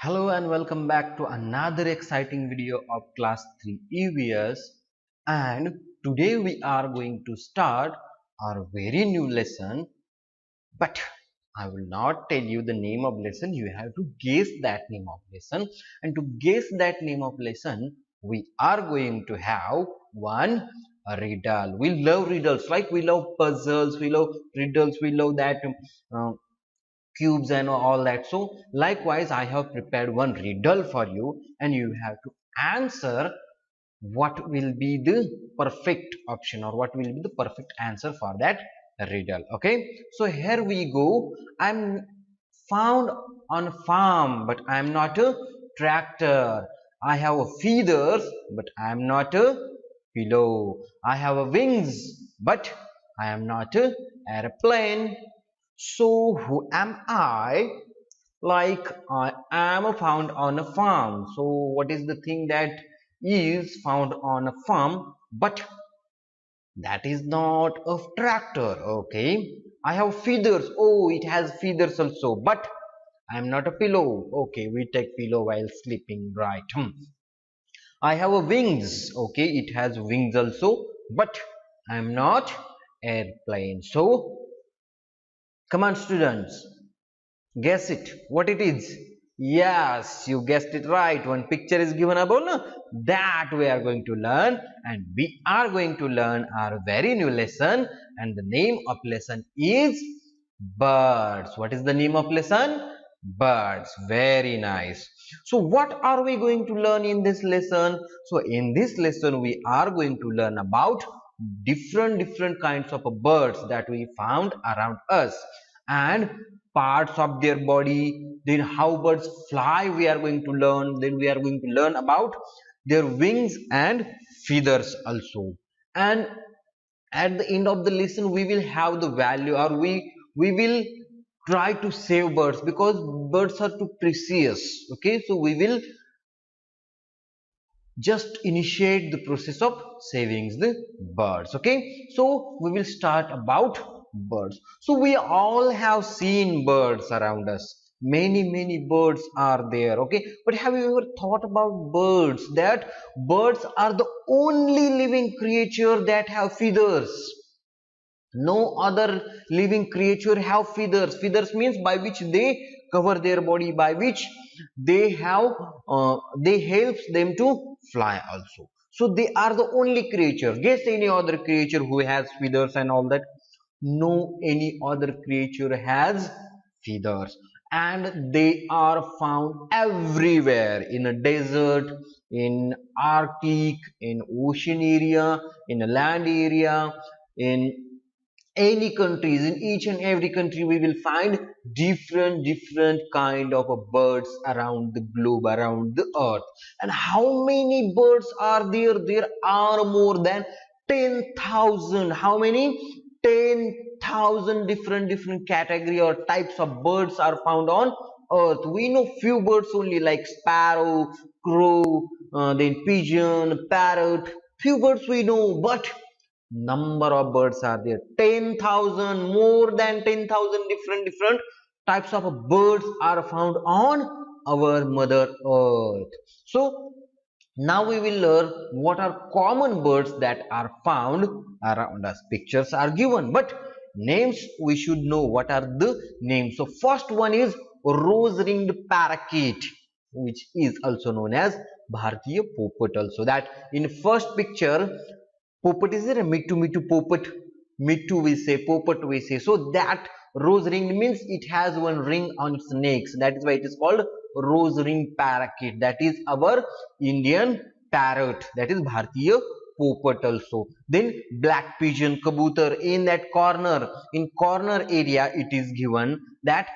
Hello and welcome back to another exciting video of class 3 EVS, and today we are going to start our very new lesson, but I will not tell you the name of lesson. You have to guess that name of lesson, and to guess that name of lesson we are going to have one riddle. We love riddles, like we love puzzles, we love riddles, we love that uh, cubes and all that. So likewise I have prepared one riddle for you, and you have to answer what will be the perfect option, or what will be the perfect answer for that riddle. Okay, so here we go. I'm found on a farm, but I'm not a tractor. I have a feathers, but I'm not a pillow. I have a wings, but I am not a airplane. So who am I? Like I am found on a farm. So what is the thing that is found on a farm, but that is not a tractor? Okay. I have feathers. Oh, it has feathers also, but I am not a pillow. Okay, we take pillow while sleeping, right? I have a wings. Okay, it has wings also, but I am not airplane. So come on, students. Guess it. What it is? Yes, you guessed it right. One picture is given above. No? That we are going to learn, and we are going to learn our very new lesson. And the name of lesson is birds. What is the name of lesson? Birds. Very nice. So what are we going to learn in this lesson? So in this lesson we are going to learn about different kinds of birds that we found around us, and parts of their body. Then how birds fly we are going to learn. Then we are going to learn about their wings and feathers also. And at the end of the lesson we will have the value, or we will try to save birds, because birds are too precious. Okay, so we will just initiate the process of saving the birds. Okay, so we will start about birds. So we all have seen birds around us. Many birds are there. Okay, but have you ever thought about birds, that birds are the only living creature that have feathers? No other living creature have feathers. Feathers means by which they cover their body, by which they have they helps them to fly also. So they are the only creature. Guess any other creature who has feathers and all that? No, any other creature has feathers. And they are found everywhere, in a desert, in Arctic, in ocean area, in a land area, in any countries. In each and every country we will find different kind of birds around the globe, around the earth. And how many birds are there? There are more than 10,000. How many? 10,000 different category or types of birds are found on earth. We know few birds only, like sparrow, crow, then pigeon, parrot. Few birds we know, but number of birds are there. 10,000, more than 10,000 different types of birds are found on our mother earth. So now we will learn what are common birds that are found around us. Pictures are given, but names we should know. What are the names? So first one is rose-ringed parakeet, which is also known as Bharatiya poppet also. That in first picture, poppet is there, mittu mittu poppet, mittu we say, poppet we say. So that rose ring means it has one ring on its neck. So that is why it is called rose ring parakeet. That is our Indian parrot. That is Bharatiya poppet also. Then black pigeon, kabutar, in that corner, in corner area it is given that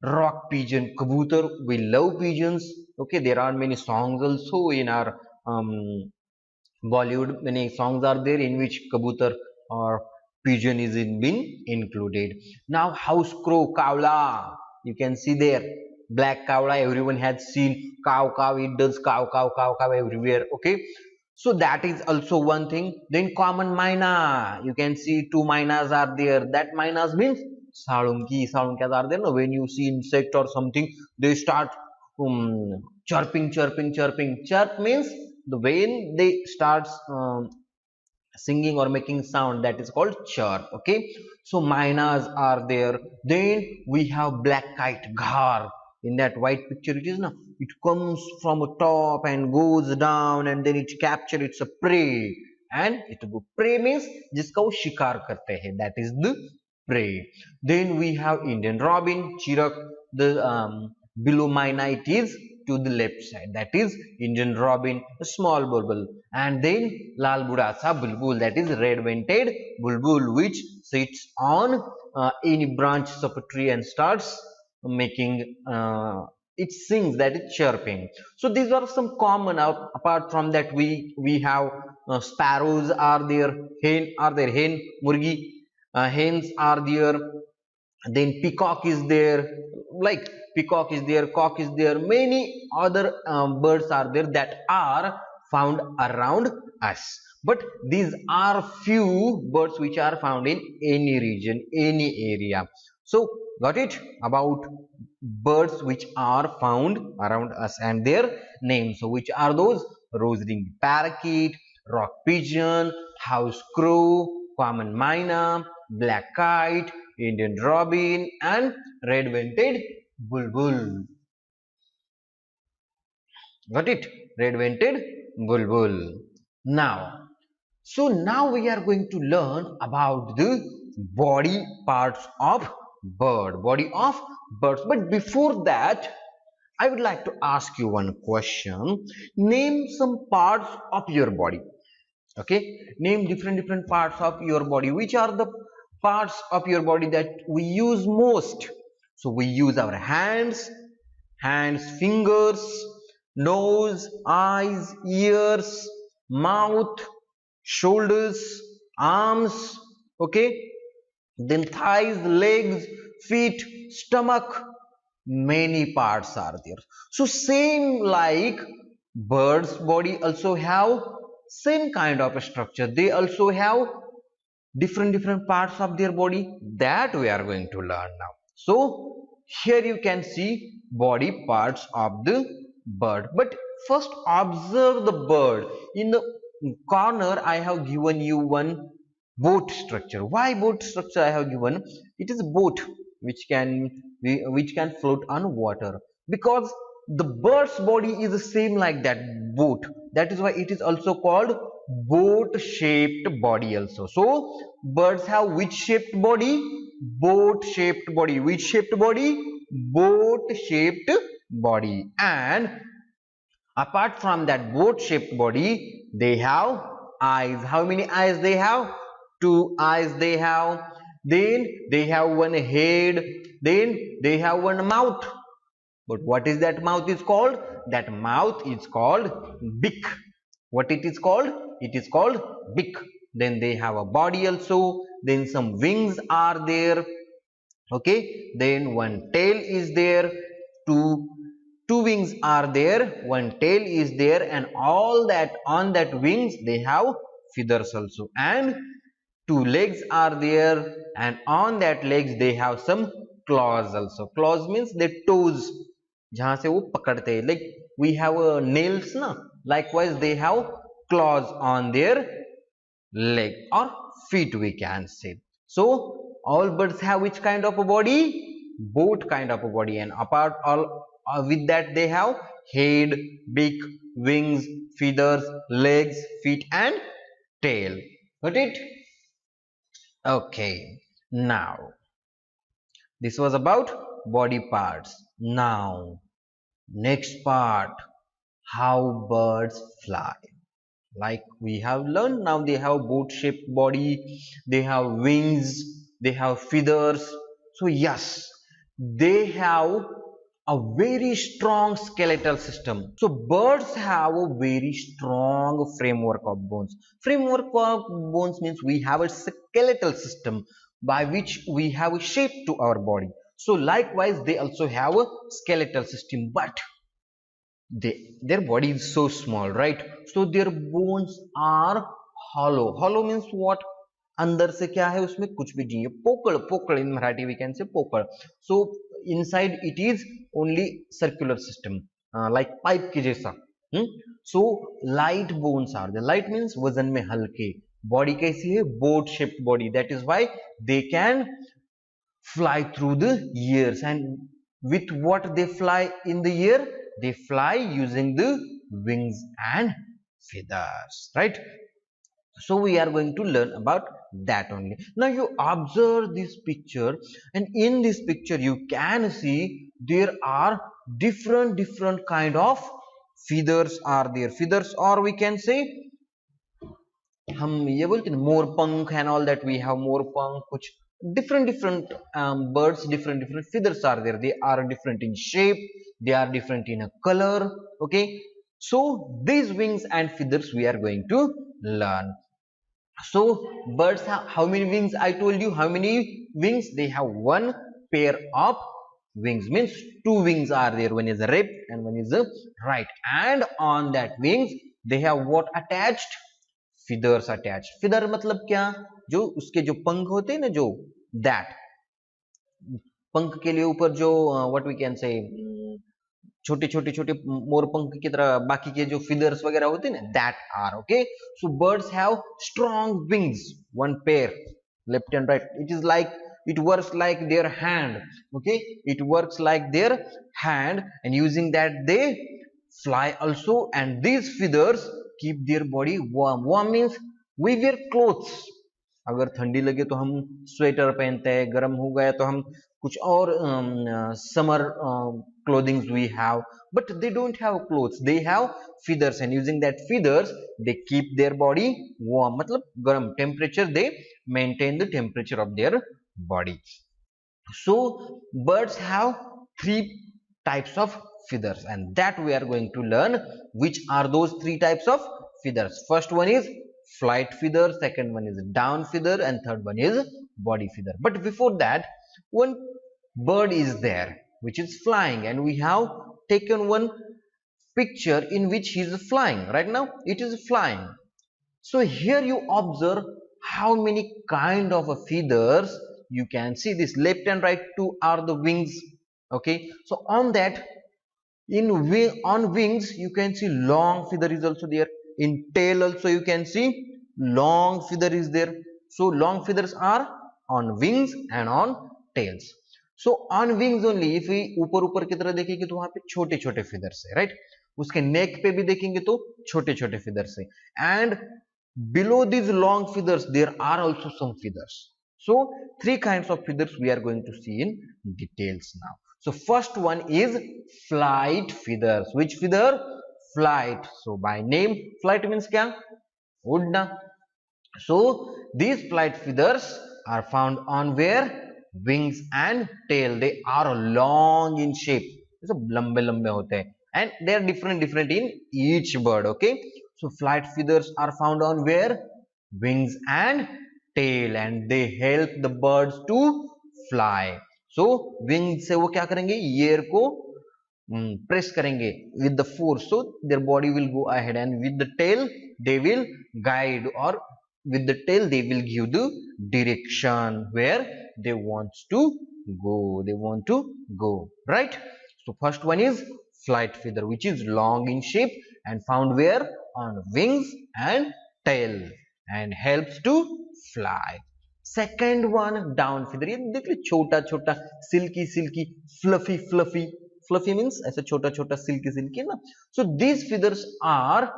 rock pigeon, kabutar. We love pigeons. Okay, there are many songs also in our Bollywood. Many songs are there in which kabutar or pigeon is been included. Now house crow, kawla, you can see there, black kawla. Everyone has seen cow, cow. It does cow, cow, cow, cow everywhere. Okay, so that is also one thing. Then common myna, you can see two mynas are there. That mynas means salunki. Salunkas are there. No? When you see insect or something, they start chirping, chirping, chirping. Chirp means the when they start singing or making sound, that is called chirp. Okay, so mynas are there. Then we have black kite, ghar. In that white picture it is now, it comes from a top and goes down and then it capture, it's a prey. And it prey means जिसका वो शिकार करते हैं, that is the prey. Then we have Indian robin, chirak. The below myna it is to the left side, that is Indian robin, a small bulbul. And then lal budasa bulbul, that is red vented bulbul, which sits on any branches of a tree and starts making it sings, that is chirping. So these are some common. Apart from that, we have sparrows are there, hen murgi, hens are there. Then peacock is there, like peacock is there, cock is there. Many other birds are there that are found around us. But these are few birds which are found in any region, any area. So got it about birds which are found around us and their names. So which are those? Rose-ringed parakeet, rock pigeon, house crow, common myna, black kite, Indian robin, and red-vented bulbul. Got it? Red-vented bulbul. Now, so now we are going to learn about the body parts of body of birds. But before that, I would like to ask you one question. Name some parts of your body. Okay, name different parts of your body. Which are the parts of your body that we use most? So we use our hands, fingers, nose, eyes, ears, mouth, shoulders, arms. Okay, then thighs, legs, feet, stomach. Many parts are there. So same like birds body also have same kind of a structure. They also have different parts of their body that we are going to learn now. So here you can see body parts of the bird. But first observe the bird. In the corner I have given you one boat structure. Why boat structure I have given? It is a boat which can float on water, because the bird's body is the same like that boat. That is why it is also called boat shaped body also. So birds have which shaped body? Boat shaped body. Which shaped body? Boat shaped body. And apart from that boat shaped body, they have eyes. How many eyes they have? Two eyes they have. Then they have one head. Then they have one mouth. But what is that mouth is called? That mouth is called beak. What it is called? It is called beak. Then they have a body also. Then some wings are there. Okay. Then one tail is there. Two wings are there. One tail is there, and all that on that wings they have feathers also. And two legs are there, and on that legs they have some claws also. Claws means their toes, जहाँ से वो पकड़ते हैं. Like we have nails ना. Likewise they have claws on their leg or feet, we can say. So all birds have which kind of a body? Boat kind of a body. And apart all with that they have head, beak, wings, feathers, legs, feet, and tail. Got it? Okay, now this was about body parts. Now next part, how birds fly. Like we have learned, now they have boat shaped body, they have wings, they have feathers. So yes, they have a very strong skeletal system. So birds have a very strong framework of bones. Framework of bones means we have a skeletal system by which we have a shape to our body. So likewise they also have a skeletal system, but their body is so small, right? So their bones are hollow. Hollow means what? अंदर से क्या है उसमें कुछ भी नहीं है. पोकळ in Marathi we can say पोकळ. So inside it is only circular system. like pipe के जैसा. So light bones are there. Light means वजन में हल्के. Body कैसी है? Boat shaped body. That is why they can fly through the years. And with what they fly in the air? They fly using the wings and feathers, right? So we are going to learn about that only. Now you observe this picture, and in this picture you can see there are different kind of feathers are there. Feathers, or we can say हम ये बोलते हैं मोर पंख and all that. We have मोर पंख, कुछ different birds, different feathers are there. They are different in shape, they are different in a color. Okay, so these wings and feathers we are going to learn. So birds have how many wings? I told you how many wings they have. One pair of wings, means two wings are there. One is a left and one is a right, and on that wings they have what attached? Feathers attached. Feather मतलब क्या? जो उसके जो पंख होते हैं ना, जो that पंख के लिए ऊपर जो what we can say छोटे छोटे छोटे मोर पंख की तरह बाकी के जो feathers वगैरह होते हैं ना, that are okay. So birds have strong wings, one pair, left and right. It is like, it works like their hand. Okay, it works like their hand, and using that they fly also. And these feathers keep their body warm. Warm means we wear clothes. अगर ठंडी लगे तो हम sweater पहनते हैं, गर्म हो गया तो हम कुछ और summer clothing we have, but they don't have clothes, they have feathers, and using that feathers they keep their body warm. मतलब गर्म, temperature, they maintain the temperature of their body. So birds have three types of feathers, and that we are going to learn. Which are those three types of feathers? First one is flight feather, second one is down feather, and third one is body feather. But before that, one bird is there which is flying, and we have taken one picture in which he is flying. Right now it is flying. So here you observe how many kind of feathers you can see. This left and right two are the wings. Okay, so on that, on wings you can see long feather is also there. In tail also you can see long feather is there. So long feathers are on wings and on tails. So on wings only, if we ऊपर ऊपर की तरह देखेंगे तो वहां पे छोटे छोटे feathers है, right? उसके neck पे भी देखेंगे तो छोटे छोटे feathers है, and below these long feathers there are also some feathers. So three kinds of feathers we are going to see in details now. So first one is flight feathers. Which feather? Flight. So by name, flight means क्या? उड़ना. So these flight feathers are found on where? Wings and tail. They are long in shape. So लंबे लंबे होते हैं, and they are different in each bird. Okay, so flight feathers are found on where? Wings and tail, and they help the birds to fly. So wings से वो क्या करेंगे? Air को press करेंगे with the force, so their body will go ahead, and with the tail they will guide, or with the tail they will give the direction where they want to go, right? So first one is flight feather, which is long in shape and found where? On wings and tail, and helps to fly. Second one, down feather. ये देख लो, छोटा छोटा silky fluffy means ऐसा छोटा छोटा silky ना. So these feathers are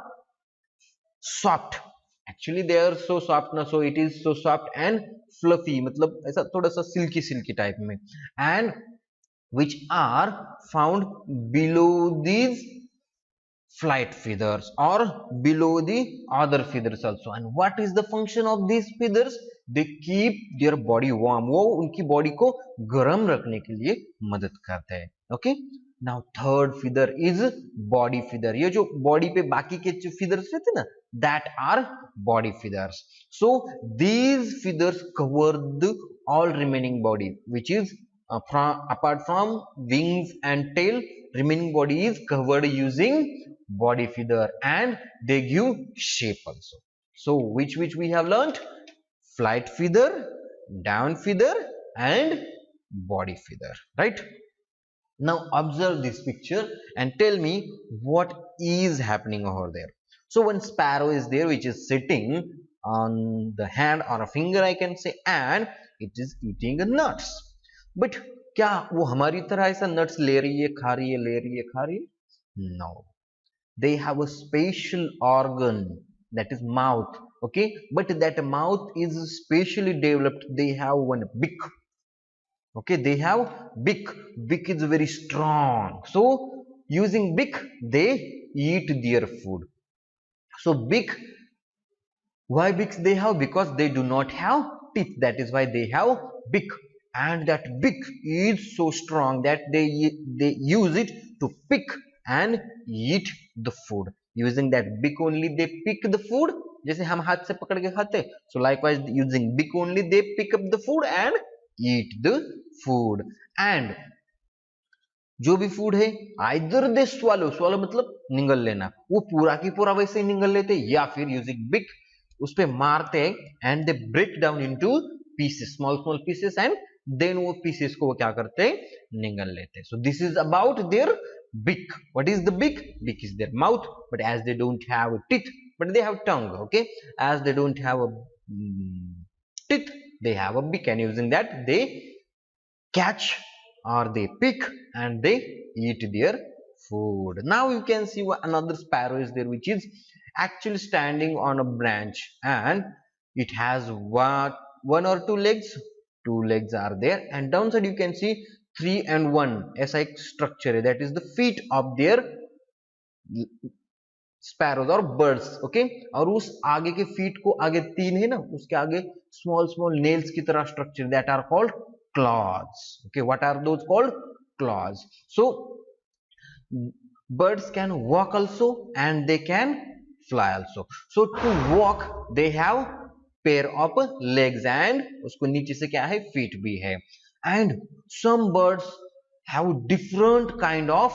soft. Actually they are so soft ना, so it is so soft and fluffy, मतलब ऐसा थोड़ा सा silky type में, and which are found below these flight feathers or below the other feathers also. And what is the function of these feathers? They keep their body warm. वो उनकी body को गर्म रखने के लिए मदद करते हैं. Okay. Now third feather is body feather. ये जो body पे बाकी के जो feathers रहते हैं ना, that are body feathers. So these feathers cover the all remaining body, which is apart from wings and tail, remaining body is covered using body feather, and they give shape also. So which we have learnt? Flight feather, down feather, and body feather, right? Now observe this picture and tell me what is happening over there. So one sparrow is there which is sitting on the hand or a finger I can say, and it is eating nuts. But क्या वो हमारी तरह ऐसा nuts ले रही है, खा रही है, ले रही है, खा रही है? No. They have a special organ, that is mouth. Okay, but that mouth is specially developed. They have one beak. Okay, they have beak is very strong, so using beak they eat their food. So beak, why beaks they have? Because they do not have teeth, that is why they have beak. And that beak is so strong that they use it to pick and eat the food. Using that beak only they pick the food, जैसे हम हाथ से पकड़ के खाते. So likewise using beak only they pick up the food and eat the food. And जो भी food है आइदर दे swallow मतलब निगल लेना, वो पूरा की पूरा वैसे ही निगल लेते, या फिर यूजिंग बिग उस पे मारते and they break down into pieces, small pieces, and then वो पीसेस को वो क्या करते निगल लेते. So this is about their beak. What is the beak? Beak is their mouth, but as they don't have teeth, but they have tongue. Okay, as they don't have a teeth, they have a beak, and using that they catch or they pick and they eat their food. Now you can see another sparrow is there which is actually standing on a branch, and it has one or two legs. Two legs are there, and downside you can see 3 and 1 ऐसा एक structure है, that is the feet of their sparrows और birds. Okay, और उस आगे के feet को आगे 3 है ना, उसके आगे स्मॉल नेल्स की तरह structure, that are called claws. Okay, what are those called? Claws. So birds can walk also and they can fly also. So to walk they have pair of legs, and उसको नीचे से क्या है, feet भी है. And some birds have different kind of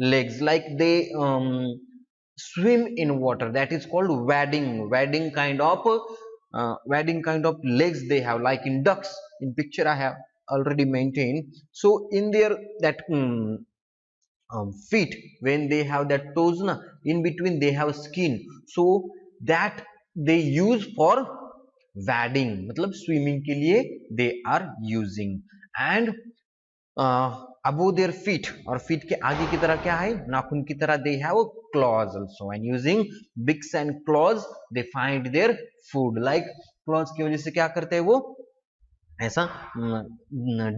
legs, like they swim in water, that is called wading kind of legs they have, like in ducks. In picture I have already maintained. So in their that feet, when they have that toes na, in between they have skin, so that they use for wading, मतलब swimming के लिए they are using. And above their feet, और feet के आगे की तरह क्या है, नाखून की तरह, they have claws also, and using beaks and claws they find their food. Like claws की वजह से क्या करते हैं वो ऐसा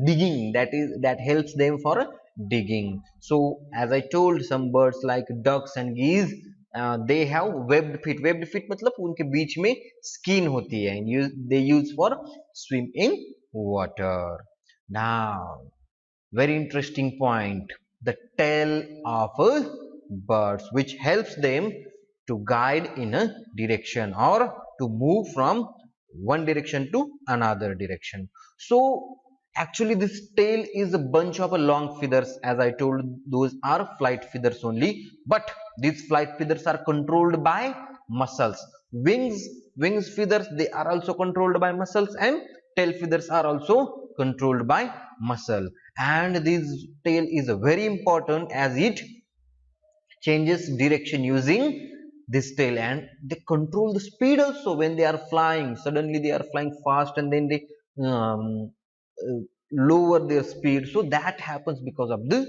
digging, that helps them for digging. So as I told, some birds like ducks and geese they have webbed feet मतलब उनके बीच में skin होती है, and they use for swim in water. Now very interesting point, the tail of birds, which helps them to guide in a direction or to move from one direction to another direction. So actually this tail is a bunch of long feathers, as I told, those are flight feathers only, but these flight feathers are controlled by muscles. Wings feathers, they are also controlled by muscles, and tail feathers are also controlled by muscle. And this tail is very important as it changes direction using this tail, and they control the speed also. When they are flying, suddenly they are flying fast and then they lower their speed, so that happens because of the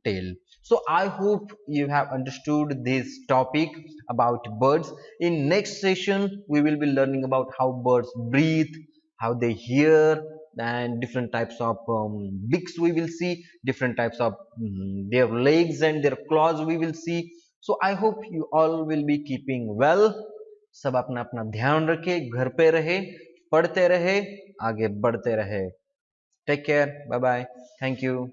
tail. So I hope you have understood this topic about birds. In next session we will be learning about how birds breathe, how they hear, and different types of beaks we will see, different types of their legs and their claws we will see. So I hope you all will be keeping well. सब अपना अपना ध्यान रखे, घर पे रहे, पढ़ते रहे, आगे बढ़ते रहे. Take care. Bye bye. Thank you.